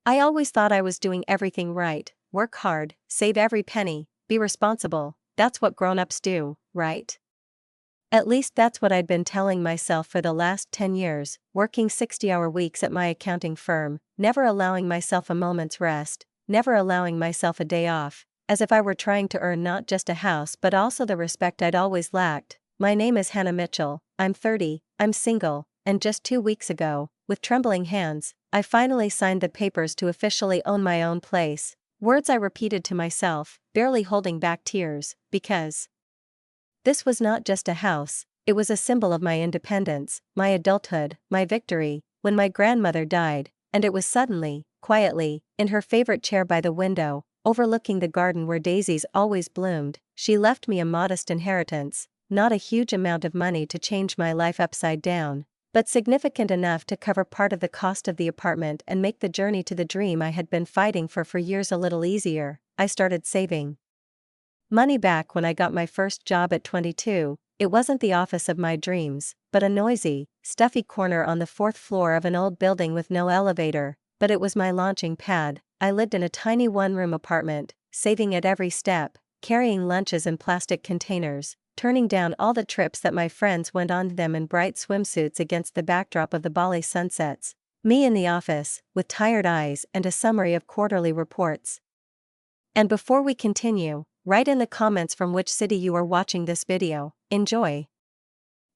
I always thought I was doing everything right, work hard, save every penny, be responsible, that's what grown-ups do, right? At least that's what I'd been telling myself for the last 10 years, working 60-hour weeks at my accounting firm, never allowing myself a moment's rest, never allowing myself a day off, as if I were trying to earn not just a house but also the respect I'd always lacked. My name is Hannah Mitchell, I'm 30, I'm single, and just 2 weeks ago, with trembling hands, I finally signed the papers to officially own my own place. Words I repeated to myself, barely holding back tears, because this was not just a house, it was a symbol of my independence, my adulthood, my victory. When my grandmother died, and it was suddenly, quietly, in her favorite chair by the window, overlooking the garden where daisies always bloomed, she left me a modest inheritance, not a huge amount of money to change my life upside down, but significant enough to cover part of the cost of the apartment and make the journey to the dream I had been fighting for years a little easier. I started saving money back when I got my first job at 22. It wasn't the office of my dreams, but a noisy, stuffy corner on the 4th floor of an old building with no elevator, but it was my launching pad. I lived in a tiny one-room apartment, saving at every step, carrying lunches in plastic containers, turning down all the trips that my friends went on to them in bright swimsuits against the backdrop of the Bali sunsets. Me in the office, with tired eyes and a summary of quarterly reports. And before we continue, write in the comments from which city you are watching this video. Enjoy!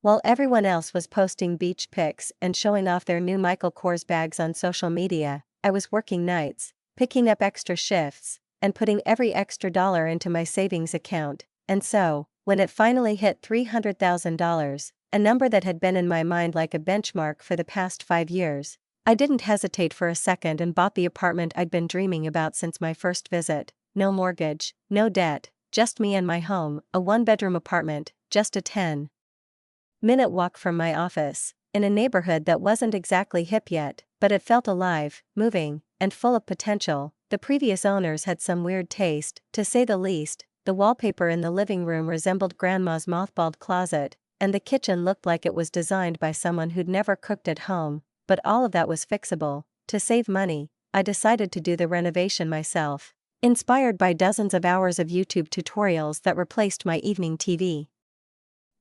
While everyone else was posting beach pics and showing off their new Michael Kors bags on social media, I was working nights, picking up extra shifts, and putting every extra dollar into my savings account. And so, when it finally hit $300,000, a number that had been in my mind like a benchmark for the past 5 years, I didn't hesitate for a second and bought the apartment I'd been dreaming about since my first visit. No mortgage, no debt, just me and my home, a 1-bedroom apartment, just a 10-minute walk from my office, in a neighborhood that wasn't exactly hip yet, but it felt alive, moving, and full of potential. The previous owners had some weird taste, to say the least. The wallpaper in the living room resembled Grandma's mothballed closet, and the kitchen looked like it was designed by someone who'd never cooked at home, but all of that was fixable. To save money, I decided to do the renovation myself, inspired by dozens of hours of YouTube tutorials that replaced my evening TV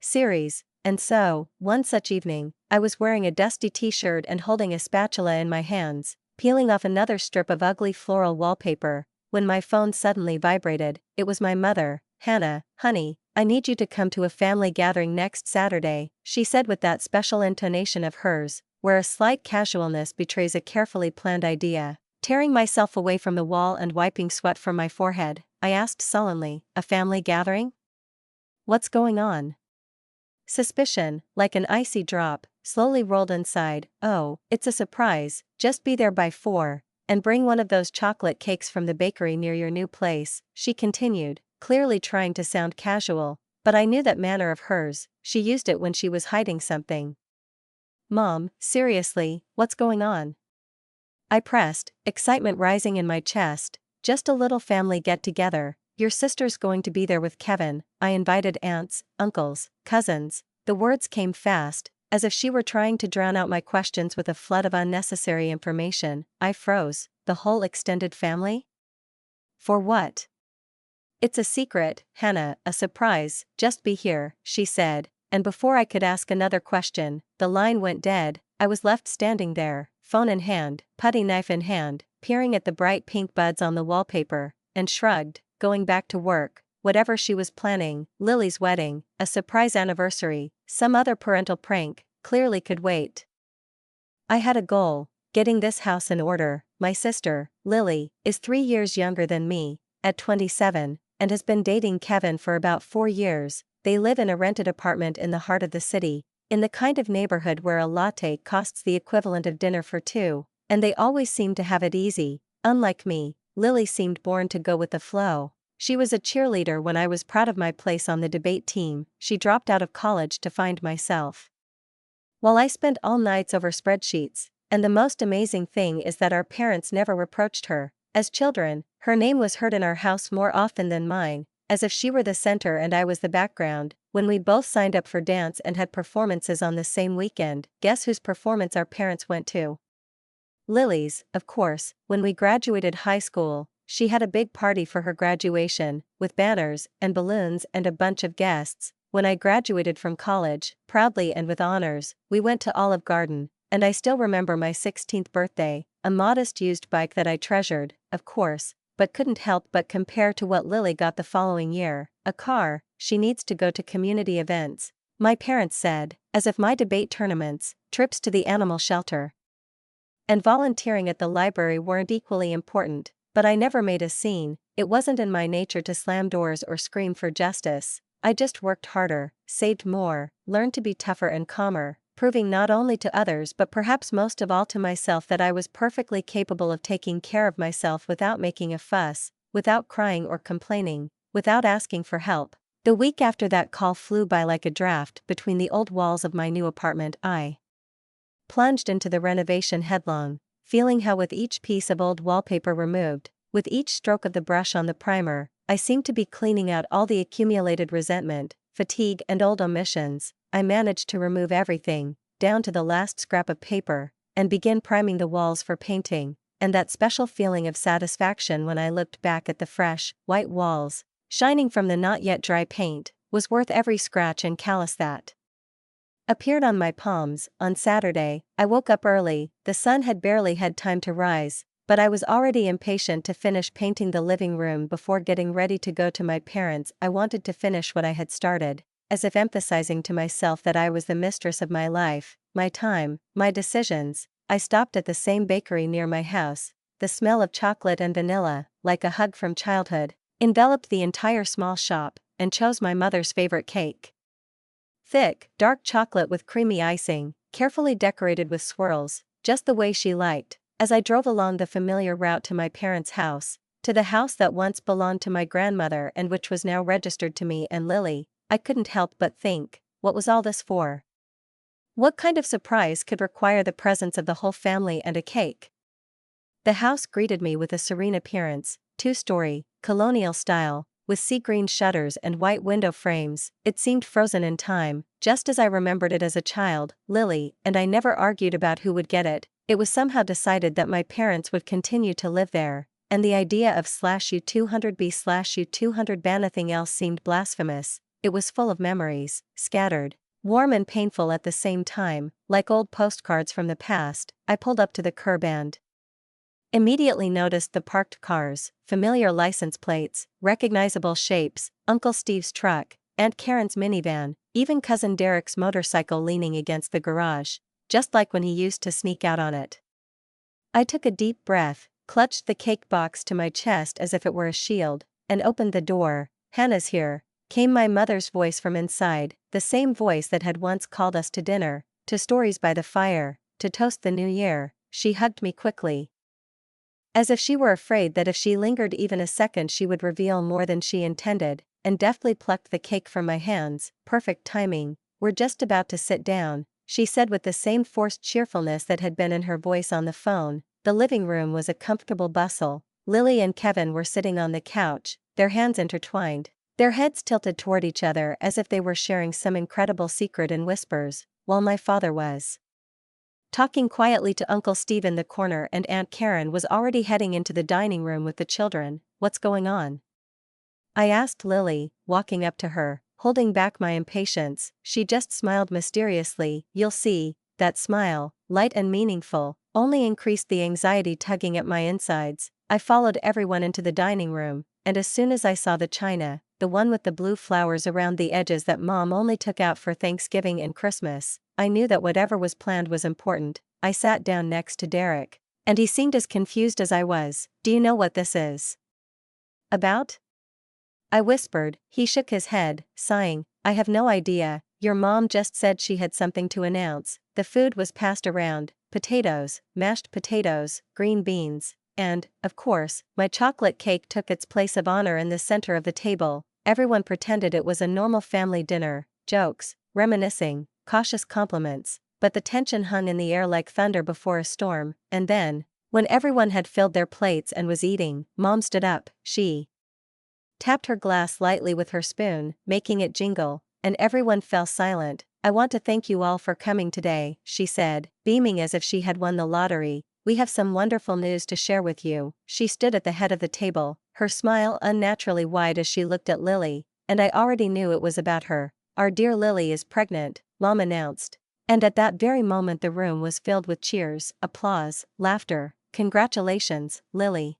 series. And so, one such evening, I was wearing a dusty t-shirt and holding a spatula in my hands, peeling off another strip of ugly floral wallpaper, when my phone suddenly vibrated. It was my mother. "Hannah, honey, I need you to come to a family gathering next Saturday," she said with that special intonation of hers, where a slight casualness betrays a carefully planned idea. Tearing myself away from the wall and wiping sweat from my forehead, I asked sullenly, "A family gathering? What's going on?" Suspicion, like an icy drop, slowly rolled inside. "Oh, it's a surprise, just be there by 4, and bring one of those chocolate cakes from the bakery near your new place," she continued, clearly trying to sound casual, but I knew that manner of hers, she used it when she was hiding something. "Mom, seriously, what's going on?" I pressed, excitement rising in my chest. "Just a little family get-together. Your sister's going to be there with Kevin." I invited aunts, uncles, cousins. The words came fast, as if she were trying to drown out my questions with a flood of unnecessary information. I froze. The whole extended family? For what? "It's a secret, Hannah, a surprise, just be here," she said, and before I could ask another question, the line went dead. I was left standing there, phone in hand, putty knife in hand, peering at the bright pink buds on the wallpaper, and shrugged, going back to work. Whatever she was planning, Lily's wedding, a surprise anniversary, some other parental prank, clearly could wait. I had a goal: getting this house in order. My sister, Lily, is 3 years younger than me, at 27, and has been dating Kevin for about 4 years. They live in a rented apartment in the heart of the city, in the kind of neighborhood where a latte costs the equivalent of dinner for 2, and they always seem to have it easy. Unlike me, Lily seemed born to go with the flow. She was a cheerleader when I was proud of my place on the debate team. She dropped out of college to find myself, while I spent all nights over spreadsheets, and the most amazing thing is that our parents never reproached her. As children, her name was heard in our house more often than mine, as if she were the center and I was the background. When we both signed up for dance and had performances on the same weekend, guess whose performance our parents went to? Lily's, of course. When we graduated high school, she had a big party for her graduation, with banners and balloons and a bunch of guests. When I graduated from college, proudly and with honors, we went to Olive Garden, and I still remember my 16th birthday, a modest used bike that I treasured, of course, but couldn't help but compare to what Lily got the following year, a car. She needs to go to community events, my parents said, as if my debate tournaments, trips to the animal shelter, and volunteering at the library weren't equally important. But I never made a scene. It wasn't in my nature to slam doors or scream for justice. I just worked harder, saved more, learned to be tougher and calmer, proving not only to others but perhaps most of all to myself that I was perfectly capable of taking care of myself without making a fuss, without crying or complaining, without asking for help. The week after that call flew by like a draft between the old walls of my new apartment. I plunged into the renovation headlong, feeling how with each piece of old wallpaper removed, with each stroke of the brush on the primer, I seemed to be cleaning out all the accumulated resentment, fatigue and old omissions. I managed to remove everything, down to the last scrap of paper, and begin priming the walls for painting, and that special feeling of satisfaction when I looked back at the fresh, white walls, shining from the not yet dry paint, was worth every scratch and callus that appeared on my palms. On Saturday, I woke up early. The sun had barely had time to rise, but I was already impatient to finish painting the living room before getting ready to go to my parents'. I wanted to finish what I had started, as if emphasizing to myself that I was the mistress of my life, my time, my decisions. I stopped at the same bakery near my house. The smell of chocolate and vanilla, like a hug from childhood, enveloped the entire small shop, and chose my mother's favorite cake. Thick, dark chocolate with creamy icing, carefully decorated with swirls, just the way she liked. As I drove along the familiar route to my parents' house, to the house that once belonged to my grandmother and which was now registered to me and Lily, I couldn't help but think, what was all this for? What kind of surprise could require the presence of the whole family and a cake? The house greeted me with a serene appearance, two-story, colonial style, with sea-green shutters and white window frames. It seemed frozen in time, just as I remembered it as a child. Lily and I never argued about who would get it. It was somehow decided that my parents would continue to live there, and the idea of /U200B/U200 nothing else seemed blasphemous. It was full of memories, scattered, warm and painful at the same time, like old postcards from the past. I pulled up to the curb and immediately noticed the parked cars, familiar license plates, recognizable shapes, Uncle Steve's truck, Aunt Karen's minivan, even Cousin Derek's motorcycle leaning against the garage, just like when he used to sneak out on it. I took a deep breath, clutched the cake box to my chest as if it were a shield, and opened the door. "Hannah's here," came my mother's voice from inside, the same voice that had once called us to dinner, to stories by the fire, to toast the new year. She hugged me quickly, as if she were afraid that if she lingered even a second she would reveal more than she intended, and deftly plucked the cake from my hands. "Perfect timing, we're just about to sit down," she said with the same forced cheerfulness that had been in her voice on the phone. The living room was a comfortable bustle. Lily and Kevin were sitting on the couch, their hands intertwined, their heads tilted toward each other as if they were sharing some incredible secret in whispers, while my father was talking quietly to Uncle Steve in the corner and Aunt Karen was already heading into the dining room with the children. "What's going on?" I asked Lily, walking up to her, holding back my impatience. She just smiled mysteriously. "You'll see." That smile, light and meaningful, only increased the anxiety tugging at my insides. I followed everyone into the dining room, and as soon as I saw the china, the one with the blue flowers around the edges that Mom only took out for Thanksgiving and Christmas, I knew that whatever was planned was important. I sat down next to Derek, and he seemed as confused as I was. "Do you know what this is about?" I whispered. He shook his head, sighing. "I have no idea. Your mom just said she had something to announce." The food was passed around: potatoes, mashed potatoes, green beans, and, of course, my chocolate cake took its place of honor in the center of the table. Everyone pretended it was a normal family dinner, jokes, reminiscing, cautious compliments, but the tension hung in the air like thunder before a storm. And then, when everyone had filled their plates and was eating, Mom stood up. She tapped her glass lightly with her spoon, making it jingle, and everyone fell silent. "I want to thank you all for coming today," she said, beaming as if she had won the lottery. we have some wonderful news to share with you." She stood at the head of the table, her smile unnaturally wide as she looked at Lily, and I already knew it was about her. "Our dear Lily is pregnant," Mom announced. And at that very moment the room was filled with cheers, applause, laughter. "Congratulations, Lily."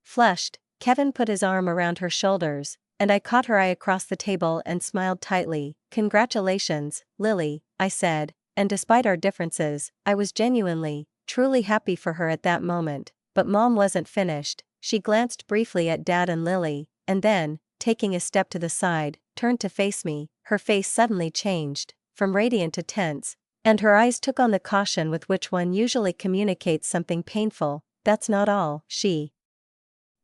Flushed, Kevin put his arm around her shoulders, and I caught her eye across the table and smiled tightly. "Congratulations, Lily," I said, and despite our differences, I was genuinely, truly happy for her at that moment. But Mom wasn't finished. She glanced briefly at Dad and Lily, and then, taking a step to the side, turned to face me. Her face suddenly changed, from radiant to tense, and her eyes took on the caution with which one usually communicates something painful. "That's not all," she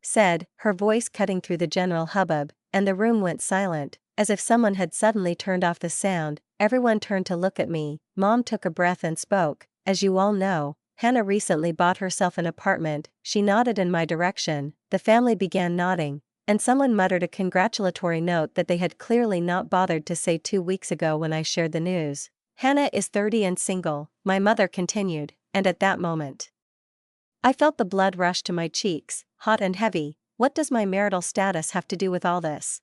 said, her voice cutting through the general hubbub, and the room went silent, as if someone had suddenly turned off the sound. Everyone turned to look at me. Mom took a breath and spoke. "As you all know, Hannah recently bought herself an apartment." She nodded in my direction, the family began nodding, and someone muttered a congratulatory note that they had clearly not bothered to say 2 weeks ago when I shared the news. "Hannah is 30 and single," my mother continued, and at that moment I felt the blood rush to my cheeks, hot and heavy. What does my marital status have to do with all this?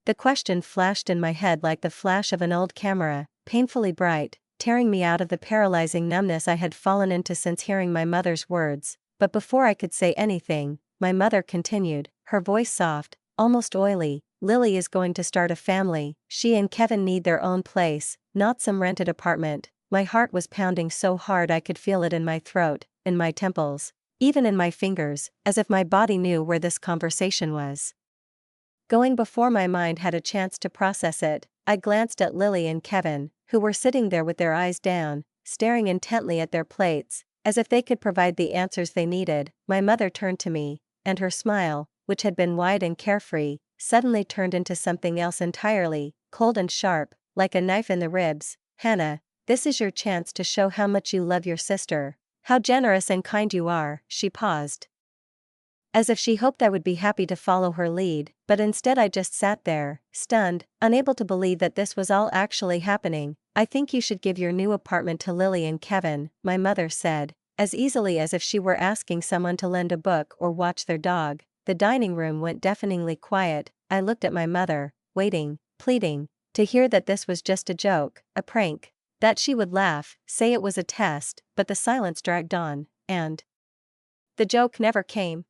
The question flashed in my head like the flash of an old camera, painfully bright, tearing me out of the paralyzing numbness I had fallen into since hearing my mother's words. But before I could say anything, my mother continued, her voice soft, almost oily. "Lily is going to start a family. She and Kevin need their own place, not some rented apartment." My heart was pounding so hard I could feel it in my throat, in my temples, even in my fingers, as if my body knew where this conversation was going before my mind had a chance to process it. I glanced at Lily and Kevin, who were sitting there with their eyes down, staring intently at their plates, as if they could provide the answers they needed. My mother turned to me, and her smile, which had been wide and carefree, suddenly turned into something else entirely, cold and sharp, like a knife in the ribs. "Hannah, this is your chance to show how much you love your sister. How generous and kind you are." She paused, as if she hoped I would be happy to follow her lead, but instead I just sat there, stunned, unable to believe that this was all actually happening. "I think you should give your new apartment to Lily and Kevin," my mother said, as easily as if she were asking someone to lend a book or watch their dog. The dining room went deafeningly quiet. I looked at my mother, waiting, pleading, to hear that this was just a joke, a prank, that she would laugh, say it was a test, but the silence dragged on, and the joke never came.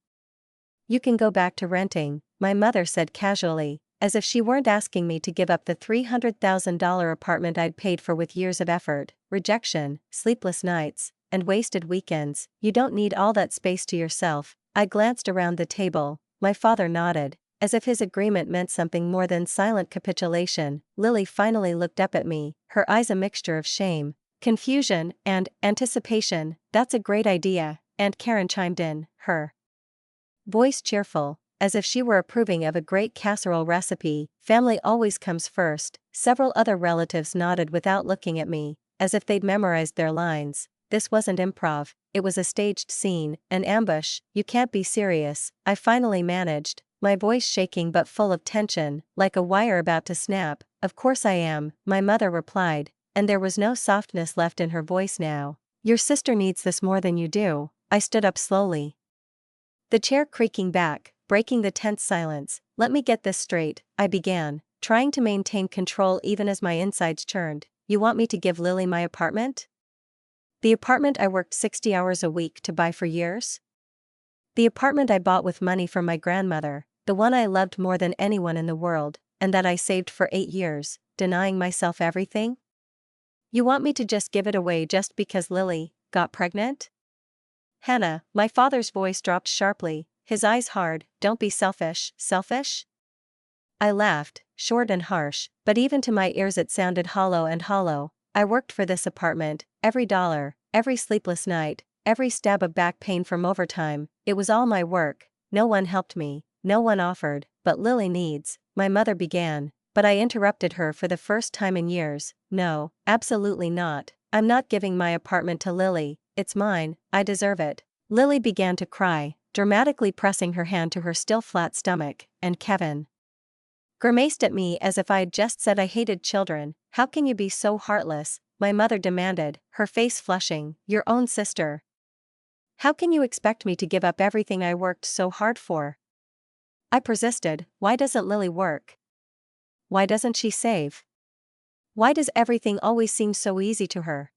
"You can go back to renting," my mother said casually, as if she weren't asking me to give up the $300,000 apartment I'd paid for with years of effort, rejection, sleepless nights, and wasted weekends. "You don't need all that space to yourself." I glanced around the table. My father nodded, as if his agreement meant something more than silent capitulation. Lily finally looked up at me, her eyes a mixture of shame, confusion, and anticipation. "That's a great idea," Aunt Karen chimed in, her voice cheerful, as if she were approving of a great casserole recipe. "Family always comes first." Several other relatives nodded without looking at me, as if they'd memorized their lines. This wasn't improv, it was a staged scene, an ambush. "You can't be serious," I finally managed, my voice shaking but full of tension, like a wire about to snap. "Of course I am," my mother replied, and there was no softness left in her voice now. "Your sister needs this more than you do." I stood up slowly, the chair creaking back, breaking the tense silence. "Let me get this straight," I began, trying to maintain control even as my insides churned. "You want me to give Lily my apartment? The apartment I worked 60 hours a week to buy for years? The apartment I bought with money from my grandmother, the one I loved more than anyone in the world, and that I saved for 8 years, denying myself everything? You want me to just give it away just because Lily got pregnant?" "Hannah," my father's voice dropped sharply, his eyes hard, "don't be selfish." "Selfish?" I laughed, short and harsh, but even to my ears it sounded hollow and hollow. "I worked for this apartment, every dollar, every sleepless night, every stab of back pain from overtime. It was all my work. No one helped me, no one offered." "But Lily needs," my mother began, but I interrupted her for the first time in years. "No, absolutely not. I'm not giving my apartment to Lily. It's mine, I deserve it." Lily began to cry, dramatically pressing her hand to her still flat stomach, and Kevin grimaced at me as if I had just said I hated children. "How can you be so heartless?" my mother demanded, her face flushing. "Your own sister How can you expect me to give up everything I worked so hard for? I persisted. Why doesn't Lily work? Why doesn't she save? Why does everything always seem so easy to her?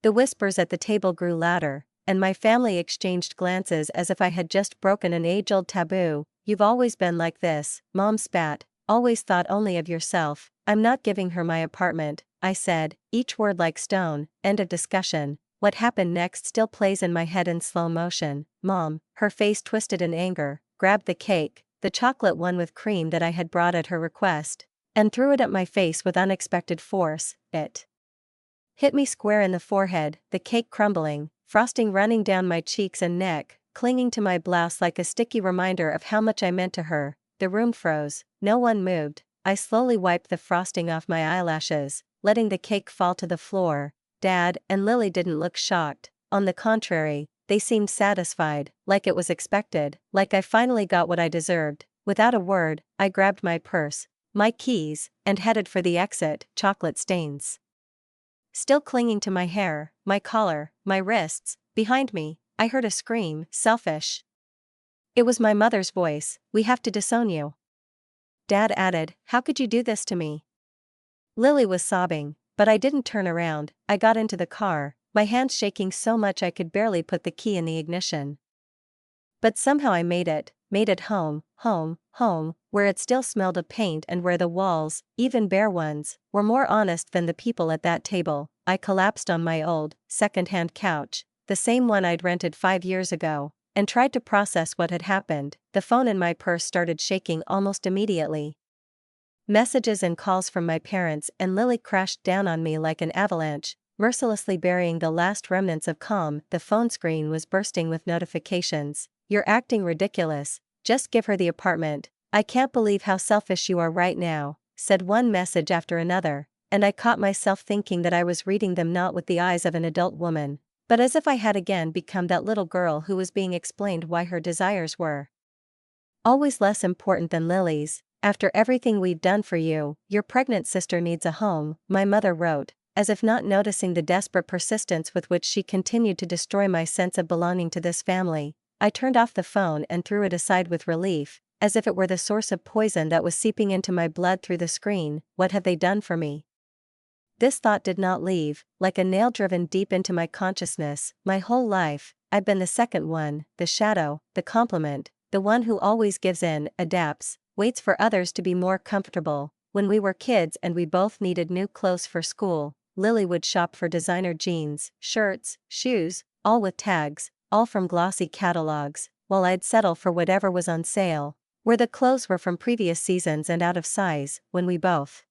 The whispers at the table grew louder, and my family exchanged glances as if I had just broken an age-old taboo. You've always been like this, Mom spat, always thought only of yourself. I'm not giving her my apartment, I said, each word like stone. End of discussion. What happened next still plays in my head in slow motion. Mom, her face twisted in anger, grabbed the cake, the chocolate one with cream that I had brought at her request, and threw it at my face with unexpected force. It hit me square in the forehead, the cake crumbling, frosting running down my cheeks and neck, clinging to my blouse like a sticky reminder of how much I meant to her. The room froze, no one moved. I slowly wiped the frosting off my eyelashes, letting the cake fall to the floor. Dad and Lily didn't look shocked. On the contrary, they seemed satisfied, like it was expected, like I finally got what I deserved. Without a word, I grabbed my purse, my keys, and headed for the exit. Chocolate stains still clinging to my hair, my collar, my wrists. Behind me, I heard a scream. Selfish. It was my mother's voice. We have to disown you. Dad added, how could you do this to me? Lily was sobbing, but I didn't turn around. I got into the car, my hands shaking so much I could barely put the key in the ignition. But somehow I made it home, where it still smelled of paint and where the walls, even bare ones, were more honest than the people at that table. I collapsed on my old, second-hand couch, the same one I'd rented 5 years ago, and tried to process what had happened. The phone in my purse started shaking almost immediately. Messages and calls from my parents and Lily crashed down on me like an avalanche, mercilessly burying the last remnants of calm. The phone screen was bursting with notifications. You're acting ridiculous, just give her the apartment. I can't believe how selfish you are right now, said one message after another, and I caught myself thinking that I was reading them not with the eyes of an adult woman, but as if I had again become that little girl who was being explained why her desires were always less important than Lily's. After everything we've done for you, your pregnant sister needs a home, my mother wrote, as if not noticing the desperate persistence with which she continued to destroy my sense of belonging to this family. I turned off the phone and threw it aside with relief, as if it were the source of poison that was seeping into my blood through the screen. What have they done for me? This thought did not leave, like a nail driven deep into my consciousness. My whole life, I've been the second one, the shadow, the compliment, the one who always gives in, adapts, waits for others to be more comfortable. When we were kids and we both needed new clothes for school, Lily would shop for designer jeans, shirts, shoes, all with tags, all from glossy catalogs, while I'd settle for whatever was on sale, where the clothes were from previous seasons and out of size. When we both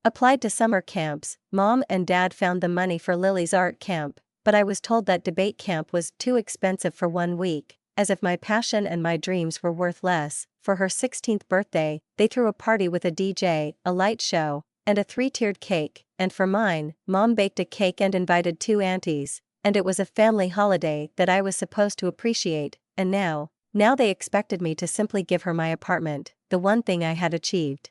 applied to summer camps, Mom and Dad found the money for Lily's art camp, but I was told that debate camp was too expensive for 1 week, as if my passion and my dreams were worth less. For her 16th birthday, they threw a party with a DJ, a light show, and a 3-tiered cake, and for mine, Mom baked a cake and invited 2 aunties, and it was a family holiday that I was supposed to appreciate. And now they expected me to simply give her my apartment, the one thing I had achieved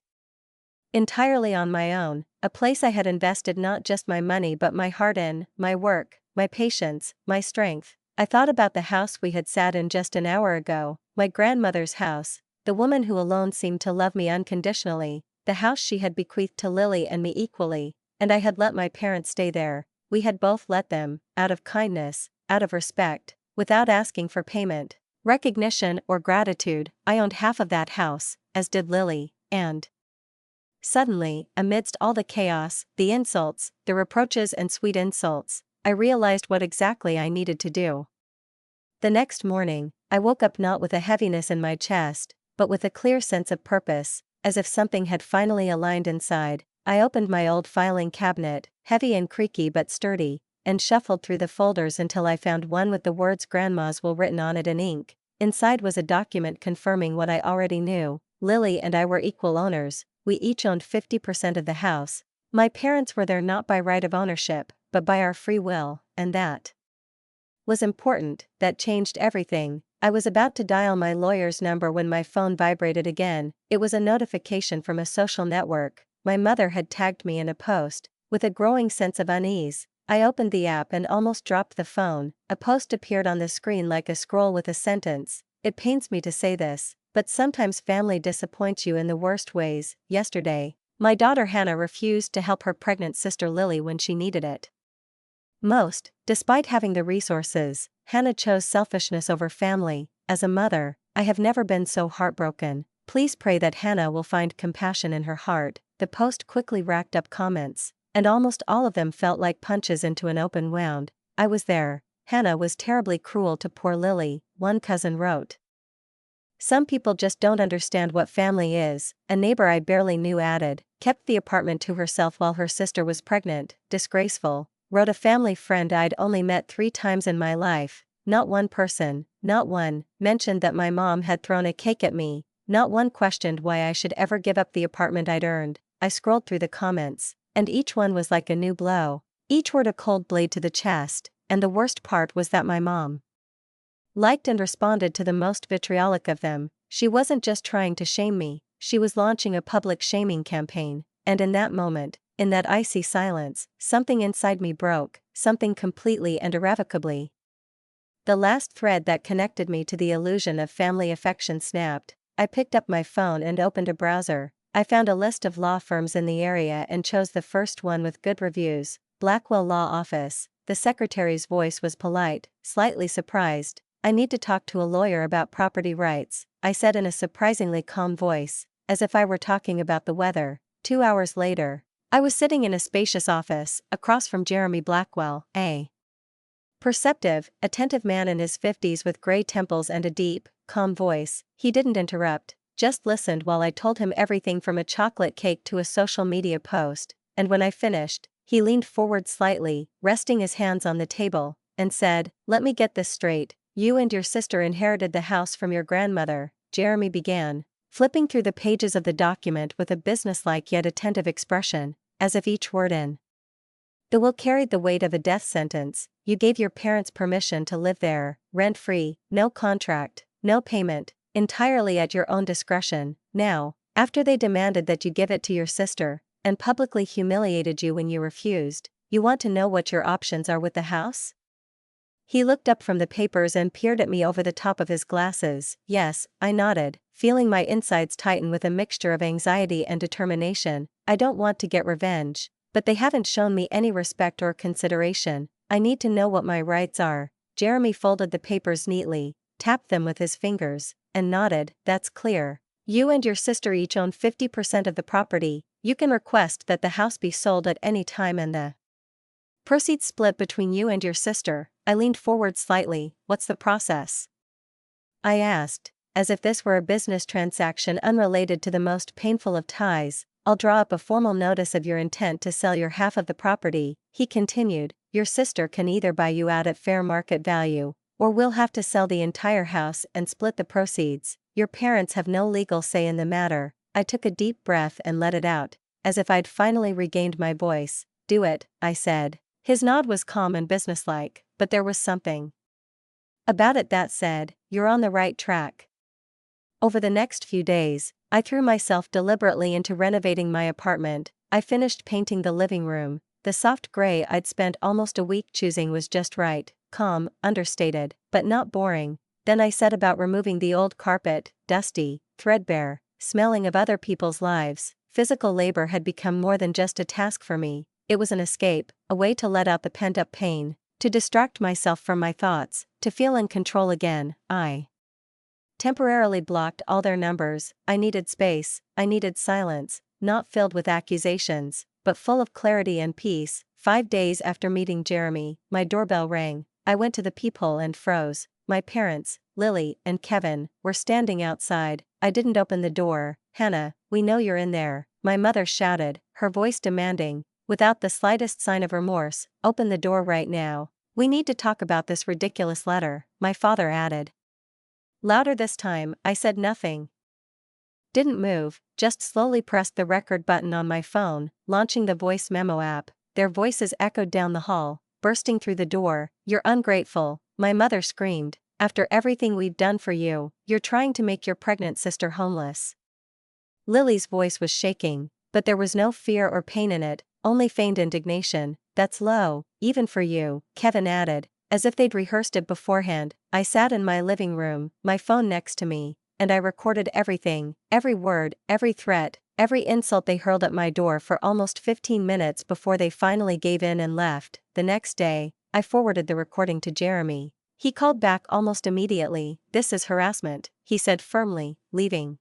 entirely on my own, a place I had invested not just my money but my heart in, my work, my patience, my strength. I thought about the house we had sat in just an hour ago, my grandmother's house, the woman who alone seemed to love me unconditionally, the house she had bequeathed to Lily and me equally, and I had let my parents stay there. We had both let them, out of kindness, out of respect, without asking for payment, recognition, or gratitude. I owned half of that house, as did Lily, and suddenly, amidst all the chaos, the insults, the reproaches and sweet insults, I realized what exactly I needed to do. The next morning, I woke up not with a heaviness in my chest, but with a clear sense of purpose, as if something had finally aligned inside. I opened my old filing cabinet, heavy and creaky but sturdy, and shuffled through the folders until I found one with the words Grandma's will written on it in ink. Inside was a document confirming what I already knew. Lily and I were equal owners. We each owned 50% of the house. My parents were there not by right of ownership, but by our free will, and that was important. That changed everything. I was about to dial my lawyer's number when my phone vibrated again. It was a notification from a social network. My mother had tagged me in a post. With a growing sense of unease, I opened the app and almost dropped the phone. A post appeared on the screen like a scroll with a sentence. It pains me to say this, but sometimes family disappoints you in the worst ways. Yesterday, my daughter Hannah refused to help her pregnant sister Lily when she needed it most. Despite having the resources, Hannah chose selfishness over family. As a mother, I have never been so heartbroken. Please pray that Hannah will find compassion in her heart. The post quickly racked up comments, and almost all of them felt like punches into an open wound. I was there. Hannah was terribly cruel to poor Lily, one cousin wrote. Some people just don't understand what family is, a neighbor I barely knew added. Kept the apartment to herself while her sister was pregnant, disgraceful. Wrote a family friend I'd only met 3 times in my life. Not one person, not one, mentioned that my mom had thrown a cake at me. Not one questioned why I should ever give up the apartment I'd earned. I scrolled through the comments, and each one was like a new blow. Each word a cold blade to the chest, and the worst part was that my mom liked and responded to the most vitriolic of them. She wasn't just trying to shame me, she was launching a public shaming campaign, and in that moment, in that icy silence, something inside me broke, something completely and irrevocably. The last thread that connected me to the illusion of family affection snapped. I picked up my phone and opened a browser. I found a list of law firms in the area and chose the first one with good reviews, Blackwell Law Office. The secretary's voice was polite, slightly surprised. I need to talk to a lawyer about property rights, I said in a surprisingly calm voice, as if I were talking about the weather. 2 hours later, I was sitting in a spacious office, across from Jeremy Blackwell, a perceptive, attentive man in his 50s with gray temples and a deep, calm voice. He didn't interrupt, just listened while I told him everything from a chocolate cake to a social media post, and when I finished, he leaned forward slightly, resting his hands on the table, and said, "Let me get this straight. You and your sister inherited the house from your grandmother," Jeremy began, flipping through the pages of the document with a businesslike yet attentive expression, as if each word in the will carried the weight of a death sentence. You gave your parents permission to live there, rent-free, no contract, no payment, entirely at your own discretion. Now, after they demanded that you give it to your sister, and publicly humiliated you when you refused, you want to know what your options are with the house? He looked up from the papers and peered at me over the top of his glasses. Yes, I nodded, feeling my insides tighten with a mixture of anxiety and determination. I don't want to get revenge, but they haven't shown me any respect or consideration. I need to know what my rights are. Jeremy folded the papers neatly, tapped them with his fingers, and nodded. That's clear. You and your sister each own 50% of the property. You can request that the house be sold at any time and the proceeds split between you and your sister. I leaned forward slightly. What's the process? I asked, as if this were a business transaction unrelated to the most painful of ties. I'll draw up a formal notice of your intent to sell your half of the property, he continued. Your sister can either buy you out at fair market value, or we'll have to sell the entire house and split the proceeds. Your parents have no legal say in the matter. I took a deep breath and let it out, as if I'd finally regained my voice. Do it, I said. His nod was calm and businesslike, but there was something about it that said, you're on the right track. Over the next few days, I threw myself deliberately into renovating my apartment. I finished painting the living room. The soft gray I'd spent almost a week choosing was just right, calm, understated, but not boring. Then I set about removing the old carpet, dusty, threadbare, smelling of other people's lives. Physical labor had become more than just a task for me. It was an escape, a way to let out the pent-up pain, to distract myself from my thoughts, to feel in control again. I temporarily blocked all their numbers. I needed space, I needed silence, not filled with accusations, but full of clarity and peace. 5 days after meeting Jeremy, my doorbell rang. I went to the peephole and froze. My parents, Lily and Kevin, were standing outside. I didn't open the door. Hannah, we know you're in there, my mother shouted, her voice demanding, without the slightest sign of remorse. Open the door right now. We need to talk about this ridiculous letter, my father added. Louder this time. I said nothing. Didn't move, just slowly pressed the record button on my phone, launching the voice memo app. Their voices echoed down the hall, bursting through the door. You're ungrateful, my mother screamed. After everything we've done for you, you're trying to make your pregnant sister homeless. Lily's voice was shaking, but there was no fear or pain in it, only feigned indignation. that's low, even for you," Kevin added, as if they'd rehearsed it beforehand. I sat in my living room, my phone next to me, and I recorded everything, every word, every threat, every insult they hurled at my door for almost 15 minutes before they finally gave in and left. The next day, I forwarded the recording to Jeremy. He called back almost immediately. "This is harassment," he said firmly, leaving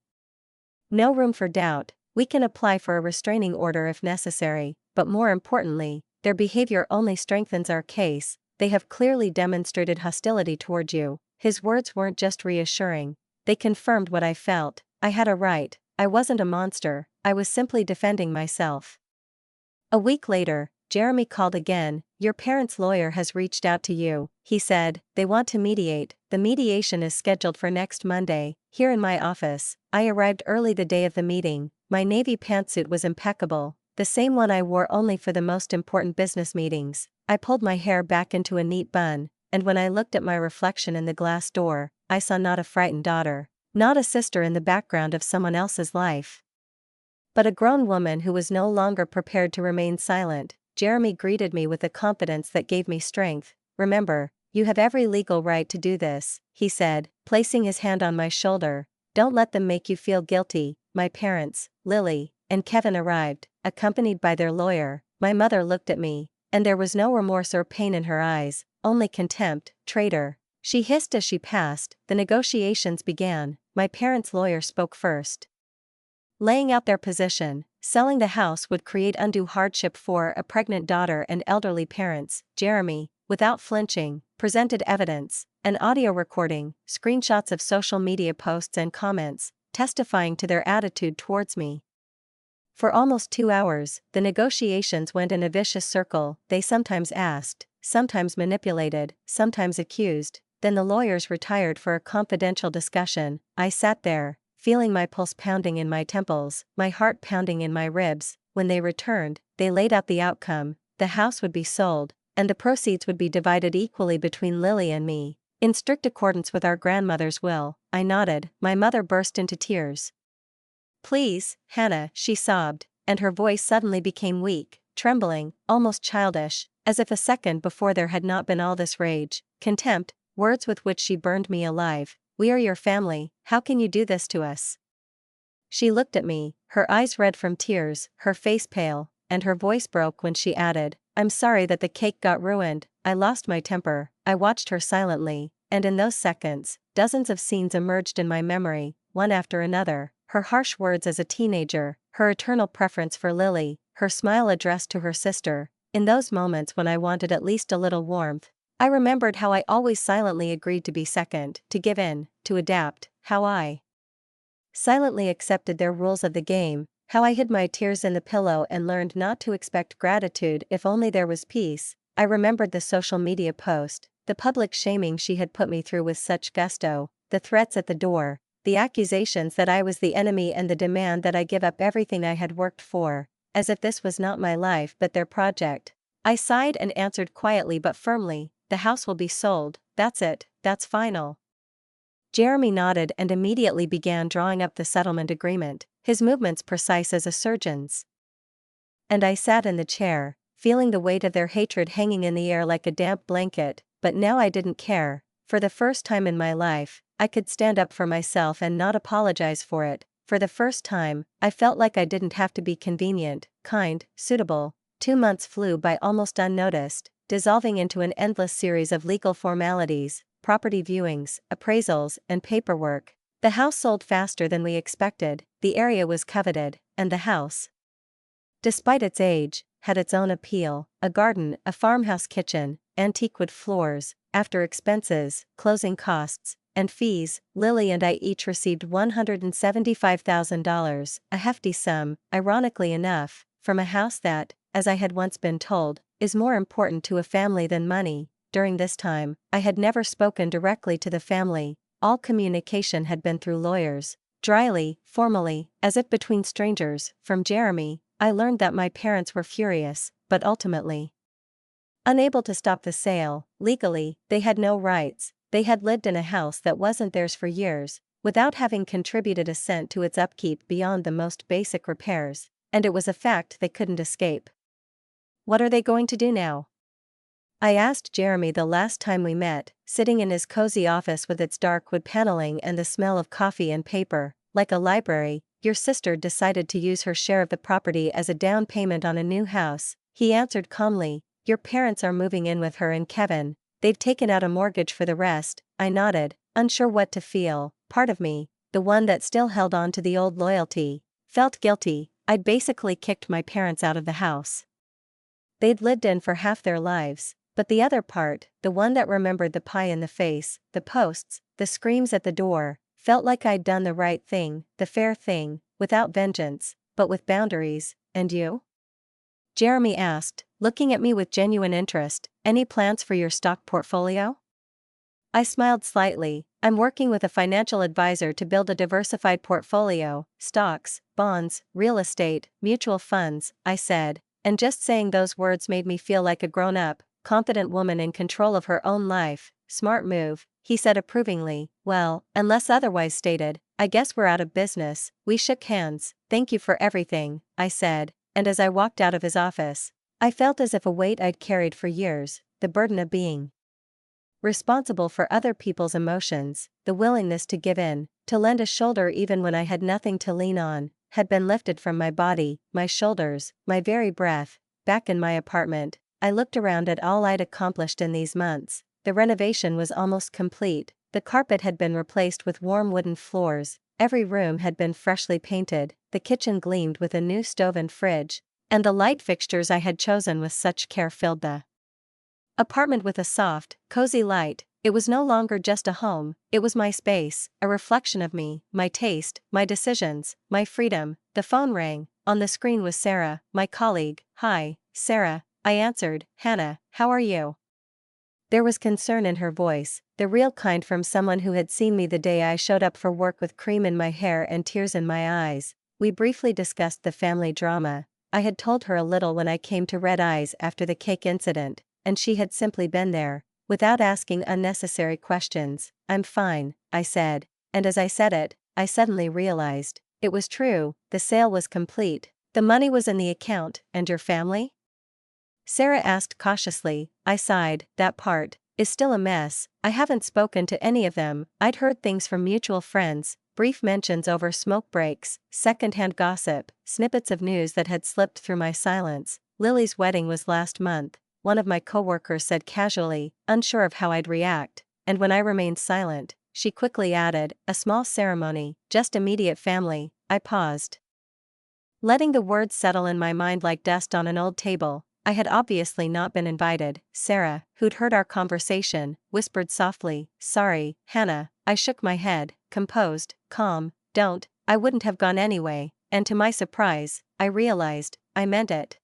no room for doubt. "We can apply for a restraining order if necessary, but more importantly, their behavior only strengthens our case. They have clearly demonstrated hostility toward you." His words weren't just reassuring, they confirmed what I felt. I had a right, I wasn't a monster, I was simply defending myself. A week later, Jeremy called again. "Your parents' lawyer has reached out to you," he said. "They want to mediate. The mediation is scheduled for next Monday, here in my office." I arrived early the day of the meeting. My navy pantsuit was impeccable, the same one I wore only for the most important business meetings. I pulled my hair back into a neat bun, and when I looked at my reflection in the glass door, I saw not a frightened daughter, not a sister in the background of someone else's life, but a grown woman who was no longer prepared to remain silent. Jeremy greeted me with a confidence that gave me strength. "Remember, you have every legal right to do this," he said, placing his hand on my shoulder. "Don't let them make you feel guilty." My parents, Lily and Kevin, arrived, accompanied by their lawyer. My mother looked at me, and there was no remorse or pain in her eyes, only contempt. "Traitor," she hissed as she passed. The negotiations began. My parents' lawyer spoke first, laying out their position. Selling the house would create undue hardship for a pregnant daughter and elderly parents. Jeremy, without flinching, presented evidence, an audio recording, screenshots of social media posts and comments, testifying to their attitude towards me. For almost 2 hours, the negotiations went in a vicious circle. They sometimes asked, sometimes manipulated, sometimes accused. Then the lawyers retired for a confidential discussion. I sat there, feeling my pulse pounding in my temples, my heart pounding in my ribs. When they returned, they laid out the outcome. The house would be sold, and the proceeds would be divided equally between Lily and me, in strict accordance with our grandmother's will. I nodded. My mother burst into tears. "Please, Hannah," she sobbed, and her voice suddenly became weak, trembling, almost childish, as if a second before there had not been all this rage, contempt, words with which she burned me alive. "We are your family, how can you do this to us?" She looked at me, her eyes red from tears, her face pale, and her voice broke when she added, "I'm sorry that the cake got ruined." I lost my temper. I watched her silently, and in those seconds, dozens of scenes emerged in my memory, one after another. Her harsh words as a teenager, her eternal preference for Lily, her smile addressed to her sister. In those moments when I wanted at least a little warmth, I remembered how I always silently agreed to be second, to give in, to adapt, how I silently accepted their rules of the game, how I hid my tears in the pillow and learned not to expect gratitude if only there was peace. I remembered the social media post, the public shaming she had put me through with such gusto, the threats at the door, the accusations that I was the enemy and the demand that I give up everything I had worked for, as if this was not my life but their project. I sighed and answered quietly but firmly, "The house will be sold, that's it, that's final." Jeremy nodded and immediately began drawing up the settlement agreement, his movements precise as a surgeon's. And I sat in the chair, feeling the weight of their hatred hanging in the air like a damp blanket. But now I didn't care. For the first time in my life, I could stand up for myself and not apologize for it. For the first time, I felt like I didn't have to be convenient, kind, suitable. 2 months flew by almost unnoticed, dissolving into an endless series of legal formalities, property viewings, appraisals, and paperwork. The house sold faster than we expected, the area was coveted, and the house, despite its age, had its own appeal: a garden, a farmhouse kitchen, antique wood floors. After expenses, closing costs, and fees, Lily and I each received $175,000, a hefty sum, ironically enough, from a house that, as I had once been told, is more important to a family than money. During this time, I had never spoken directly to the family. All communication had been through lawyers. Dryly, formally, as if between strangers. From Jeremy, I learned that my parents were furious, but ultimately unable to stop the sale. Legally, they had no rights. They had lived in a house that wasn't theirs for years, without having contributed a cent to its upkeep beyond the most basic repairs, and it was a fact they couldn't escape. What are they going to do now? I asked Jeremy the last time we met, sitting in his cozy office with its dark wood paneling and the smell of coffee and paper, like a library. Your sister decided to use her share of the property as a down payment on a new house, he answered calmly. Your parents are moving in with her and Kevin. They've taken out a mortgage for the rest. I nodded, unsure what to feel. Part of me, the one that still held on to the old loyalty, felt guilty. I'd basically kicked my parents out of the house they'd lived in for half their lives. But the other part, the one that remembered the pie in the face, the posts, the screams at the door, felt like I'd done the right thing, the fair thing, without vengeance, but with boundaries. And you? Jeremy asked, looking at me with genuine interest. Any plans for your stock portfolio? I smiled slightly. I'm working with a financial advisor to build a diversified portfolio, stocks, bonds, real estate, mutual funds, I said, and just saying those words made me feel like a grown-up, confident woman in control of her own life. Smart move, he said approvingly. Well, unless otherwise stated, I guess we're out of business. We shook hands. Thank you for everything, I said, and as I walked out of his office, I felt as if a weight I'd carried for years, the burden of being responsible for other people's emotions, the willingness to give in, to lend a shoulder even when I had nothing to lean on, had been lifted from my body, my shoulders, my very breath. Back in my apartment, I looked around at all I'd accomplished in these months. The renovation was almost complete, the carpet had been replaced with warm wooden floors, every room had been freshly painted, the kitchen gleamed with a new stove and fridge, and the light fixtures I had chosen with such care filled the apartment with a soft, cozy light. It was no longer just a home, it was my space, a reflection of me, my taste, my decisions, my freedom. The phone rang. On the screen was Sarah, my colleague. Hi, Sarah, I answered. Hannah, how are you? There was concern in her voice, the real kind from someone who had seen me the day I showed up for work with cream in my hair and tears in my eyes. We briefly discussed the family drama. I had told her a little when I came to Red Eyes after the cake incident, and she had simply been there, without asking unnecessary questions. I'm fine, I said, and as I said it, I suddenly realized, it was true, the sale was complete, the money was in the account. And your family? Sarah asked cautiously. I sighed. That part is still a mess. I haven't spoken to any of them. I'd heard things from mutual friends, brief mentions over smoke breaks, second-hand gossip, snippets of news that had slipped through my silence. Lily's wedding was last month, one of my coworkers said casually, unsure of how I'd react, and when I remained silent, she quickly added, a small ceremony, just immediate family. I paused, letting the words settle in my mind like dust on an old table. I had obviously not been invited. Sarah, who'd heard our conversation, whispered softly, sorry, Hannah. I shook my head, composed, calm. Don't, I wouldn't have gone anyway, and to my surprise, I realized, I meant it.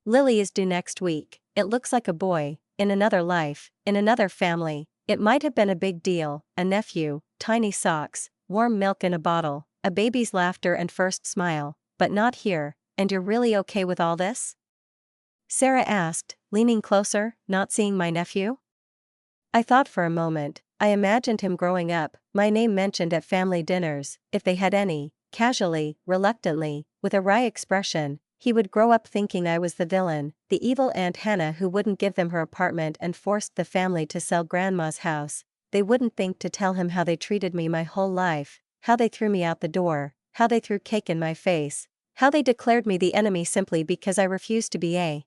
Lily is due next week. It looks like a boy, in another life, in another family. It might have been a big deal, a nephew, tiny socks, warm milk in a bottle, a baby's laughter and first smile, but not here. And you're really okay with all this? Sarah asked, leaning closer, not seeing my nephew. I thought for a moment. I imagined him growing up, my name mentioned at family dinners, if they had any, casually, reluctantly, with a wry expression. He would grow up thinking I was the villain, the evil Aunt Hannah who wouldn't give them her apartment and forced the family to sell Grandma's house. They wouldn't think to tell him how they treated me my whole life, how they threw me out the door, how they threw cake in my face, how they declared me the enemy simply because I refused to be a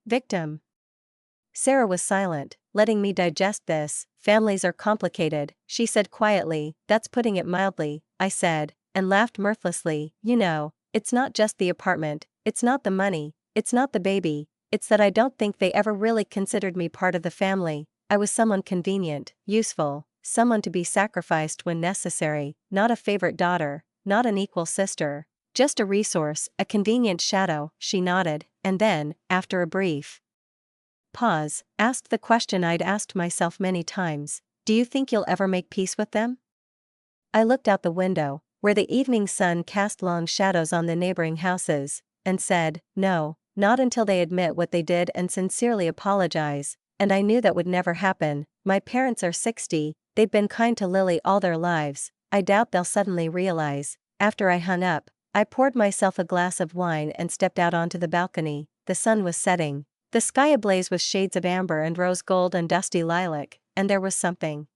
victim. Sarah was silent, letting me digest this. Families are complicated, she said quietly. That's putting it mildly, I said, and laughed mirthlessly. You know, it's not just the apartment, it's not the money, it's not the baby, it's that I don't think they ever really considered me part of the family. I was someone convenient, useful, someone to be sacrificed when necessary, not a favorite daughter, not an equal sister, just a resource, a convenient shadow. She nodded, and then, after a brief pause, asked the question I'd asked myself many times. Do you think you'll ever make peace with them? I looked out the window, where the evening sun cast long shadows on the neighboring houses, and said, no, not until they admit what they did and sincerely apologize. And I knew that would never happen. My parents are 60, they've been kind to Lily all their lives. I doubt they'll suddenly realize. After I hung up, I poured myself a glass of wine and stepped out onto the balcony. the sun was setting. The sky ablaze with shades of amber and rose gold and dusty lilac, and there was something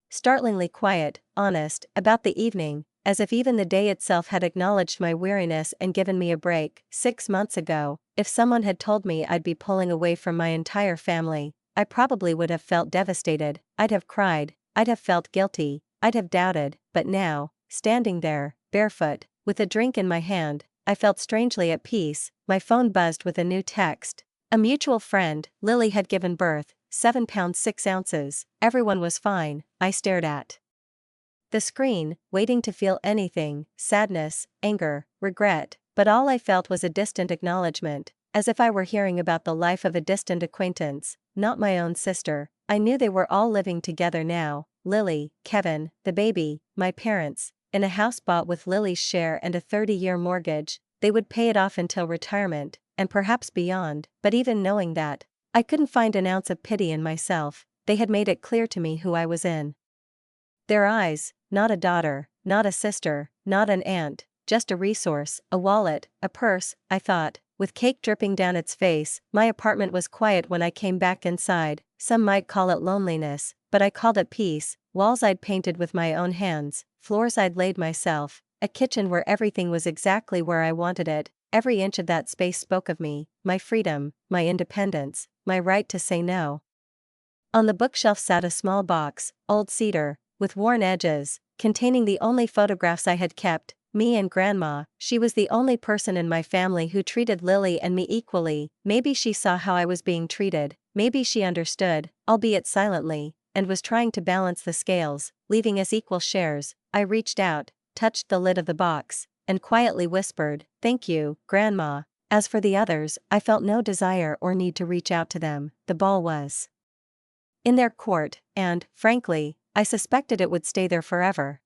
startlingly quiet, honest, about the evening, as if even the day itself had acknowledged my weariness and given me a break. 6 months ago, if someone had told me I'd be pulling away from my entire family, I probably would have felt devastated, I'd have cried, I'd have felt guilty, I'd have doubted, but now, standing there, barefoot, with a drink in my hand, I felt strangely at peace. My phone buzzed with a new text. A mutual friend, Lily, had given birth, 7 pounds 6 ounces, everyone was fine. I stared at the screen, waiting to feel anything, sadness, anger, regret, but all I felt was a distant acknowledgement, as if I were hearing about the life of a distant acquaintance, not my own sister. I knew they were all living together now, Lily, Kevin, the baby, my parents, in a house bought with Lily's share and a 30-year mortgage. They would pay it off until retirement, and perhaps beyond, but even knowing that, I couldn't find an ounce of pity in myself. They had made it clear to me who I was in their eyes, not a daughter, not a sister, not an aunt, just a resource, a wallet, a purse, I thought, with cake dripping down its face. My apartment was quiet when I came back inside. Some might call it loneliness, but I called it peace. Walls I'd painted with my own hands, floors I'd laid myself, a kitchen where everything was exactly where I wanted it. Every inch of that space spoke of me, my freedom, my independence, my right to say no. On the bookshelf sat a small box, old cedar, with worn edges, containing the only photographs I had kept, me and Grandma. She was the only person in my family who treated Lily and me equally. Maybe she saw how I was being treated, maybe she understood, albeit silently, and was trying to balance the scales, leaving us equal shares. I reached out, touched the lid of the box, and quietly whispered, "Thank you, Grandma." As for the others, I felt no desire or need to reach out to them. The ball was in their court, and, frankly, I suspected it would stay there forever.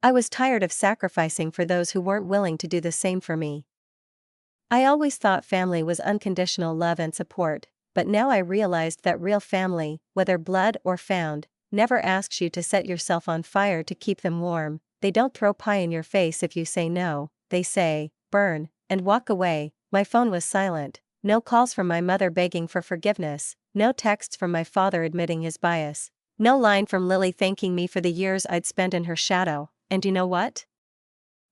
I was tired of sacrificing for those who weren't willing to do the same for me. I always thought family was unconditional love and support, but now I realized that real family, whether blood or found, never asks you to set yourself on fire to keep them warm. They don't throw pie in your face if you say no. They say, "Burn," and walk away. My phone was silent. No calls from my mother begging for forgiveness, no texts from my father admitting his bias, no line from Lily thanking me for the years I'd spent in her shadow. And you know what?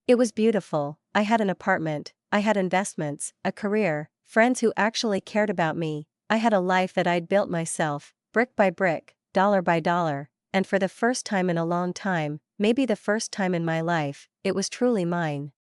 It was beautiful. I had an apartment, I had investments, a career, friends who actually cared about me. I had a life that I'd built myself, brick by brick, dollar by dollar, and for the first time in a long time, maybe the first time in my life, it was truly mine.